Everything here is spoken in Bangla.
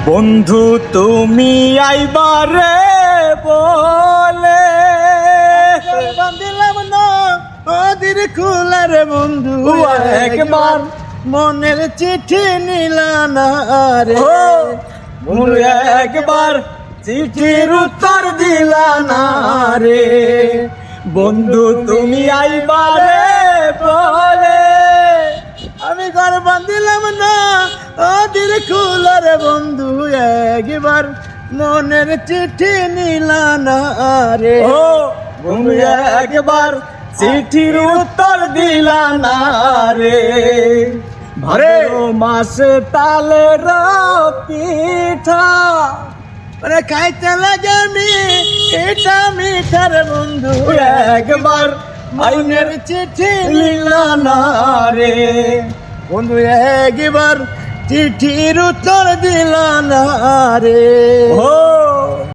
বন্ধু তুমি আইবারে বলে দিলাম না ওদের খুলার বন্ধু একবার মনের চিঠি নিলা না রে বন্ধু একবার চিঠির উত্তর দিলা না রে বন্ধু তুমি আইবারে বলে আমি ঘর বাঁধিলাম না ওদের খুলার বন্ধু একবার মনের চিঠি নিলা না রে বন্ধু একবার চিঠির উত্তর দিলা না রে ভারে মাসে তালের পিঠা ওরে খাইতে লাগে এটা মিঠার বন্ধু একবার মনের চিঠি দিলা না রে বন্ধু একবার চিঠির উত্তর দিলা না রে